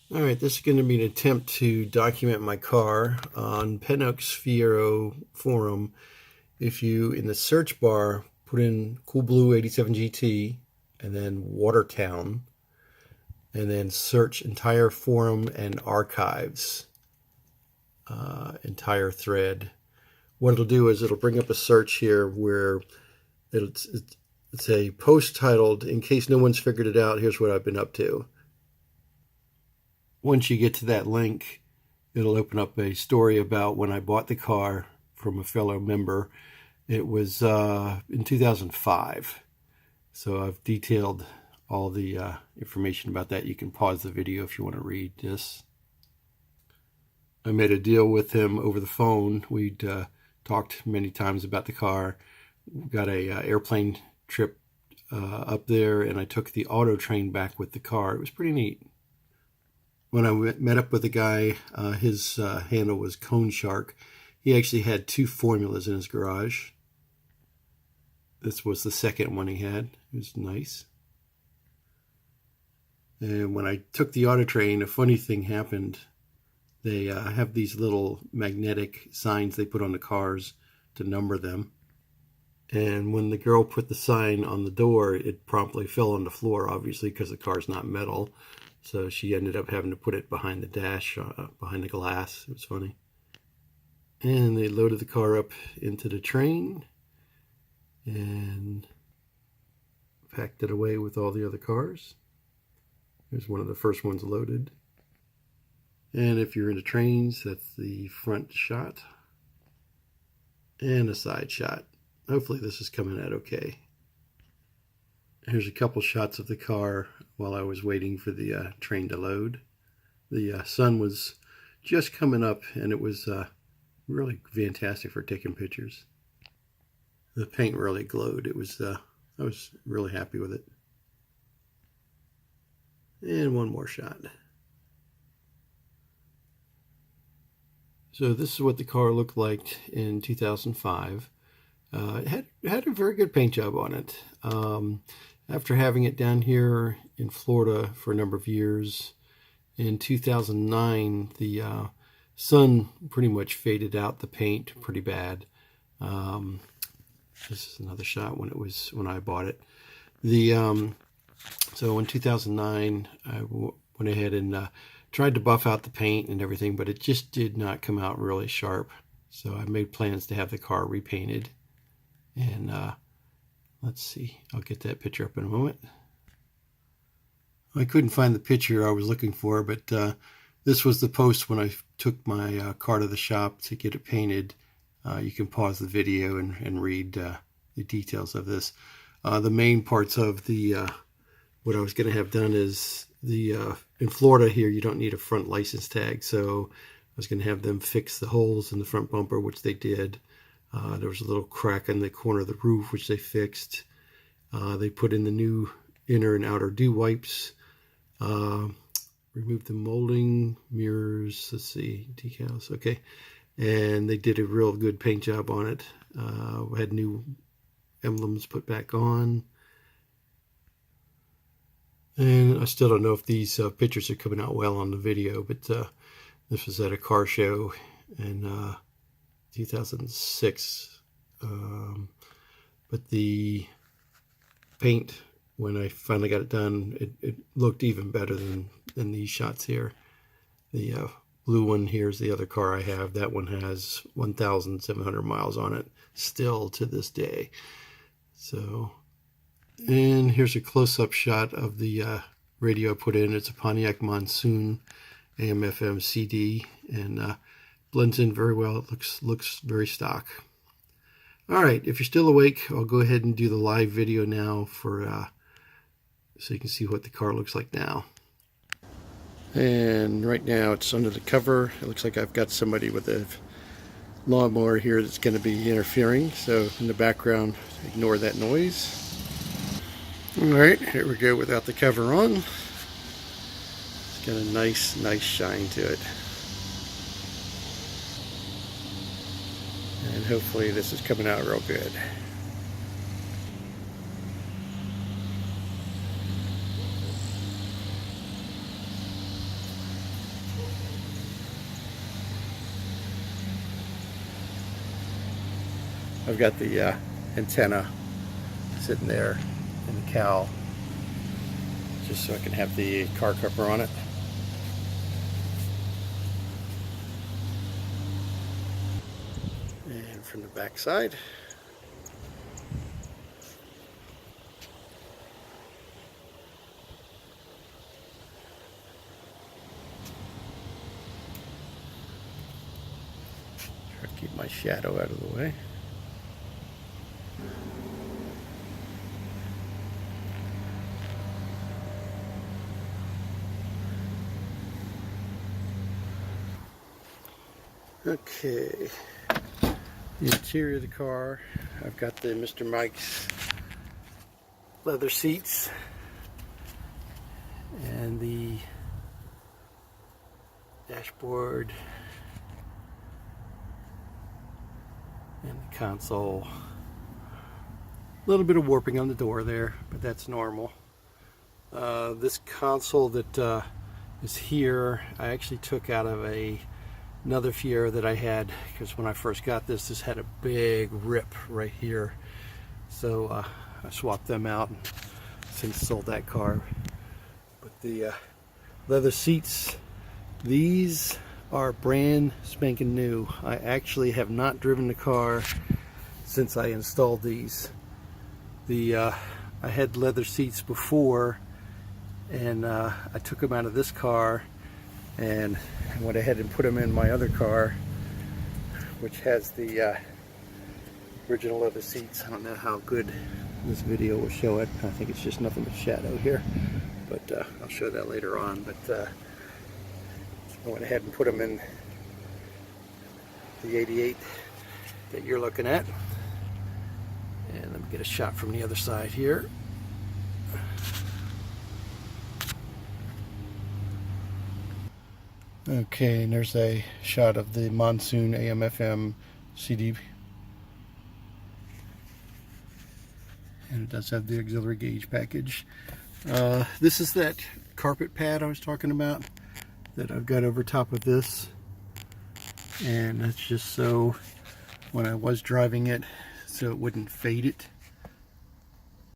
Alright, this is going to be an attempt to document my car on Pennock's Fiero forum. If you, in the search bar, put in Cool Blue 87 GT and then Watertown, and then search entire forum and archives, entire thread. What it'll do is it'll bring up a search here where it's a post titled, "In case no one's figured it out, here's what I've been up to." Once you get to that link, it'll open up a story about when I bought the car from a fellow member. It was in 2005. So I've detailed all the information about that. You can pause the video if you want to read this. I made a deal with him over the phone. We'd talked many times about the car. We got a airplane trip up there, and I took the auto train back with the car. It was pretty neat. When I met up with the guy, his handle was Cone Shark. He actually had 2 formulas in his garage. This was the second one he had. It was nice. And when I took the auto train, a funny thing happened. They have these little magnetic signs they put on the cars to number them. And when the girl put the sign on the door, it promptly fell on the floor, obviously, because the car's not metal. So she ended up having to put it behind the dash, behind the glass. It was funny. And they loaded the car up into the train and packed it away with all the other cars. There's one of the first ones loaded. And if you're into trains, that's the front shot and a side shot. Hopefully this is coming out okay. Here's a couple shots of the car while I was waiting for the train to load. The sun was just coming up, and it was really fantastic for taking pictures. The paint really glowed. It was I was really happy with it. And one more shot. So this is what the car looked like in 2005. It had a very good paint job on it. After having it down here in Florida for a number of years, in 2009, the sun pretty much faded out the paint pretty bad. This is another shot when I bought it. So in 2009, I went ahead and tried to buff out the paint and everything, but it just did not come out really sharp. So I made plans to have the car repainted. And let's see, I'll get that picture up in a moment. I couldn't find the picture I was looking for, but this was the post when I took my car to the shop to get it painted. You can pause the video and read the details of this. The main parts of the what I was going to have done is in Florida here, you don't need a front license tag, so I was going to have them fix the holes in the front bumper, which they did. There was a little crack in the corner of the roof, which they fixed. They put in the new inner and outer dew wipes. Removed the molding, mirrors, let's see, decals, okay. And they did a real good paint job on it. Had new emblems put back on. And I still don't know if these pictures are coming out well on the video, but this was at a car show in 2006. But the paint, when I finally got it done, it looked even better than these shots here. The blue one here is the other car I have. That one has 1,700 miles on it still to this day. So, and here's a close-up shot of the radio I put in. It's a Pontiac Monsoon AM/FM CD, and blends in very well. It looks very stock. All right, if you're still awake, I'll go ahead and do the live video now for so you can see what the car looks like now. And right now it's under the cover. It looks like I've got somebody with a lawnmower here that's going to be interfering. So in the background, ignore that noise. All right, here we go without the cover on. It's got a nice shine to it. And hopefully this is coming out real good. I've got the antenna sitting there in the cowl, just so I can have the car cover on it. And from the back side, try to keep my shadow out of the way. Okay, the interior of the car, I've got the Mr. Mike's leather seats and the dashboard and the console. A little bit of warping on the door there, but that's normal. This console that is here, I actually took out of another Fiero that I had, because when I first got this had a big rip right here. So I swapped them out and since sold that car. But the leather seats, these are brand spanking new. I actually have not driven the car since I installed these. I had leather seats before, and I took them out of this car and went ahead and put them in my other car, which has the original leather seats. I don't know how good this video will show it. I think it's just nothing but shadow here, but I'll show that later on. But I went ahead and put them in the 88 that you're looking at. And let me get a shot from the other side here. Okay, and there's a shot of the Monsoon AM/FM CD. And it does have the auxiliary gauge package. This is that carpet pad I was talking about that I've got over top of this. And that's just so when I was driving it, so it wouldn't fade it.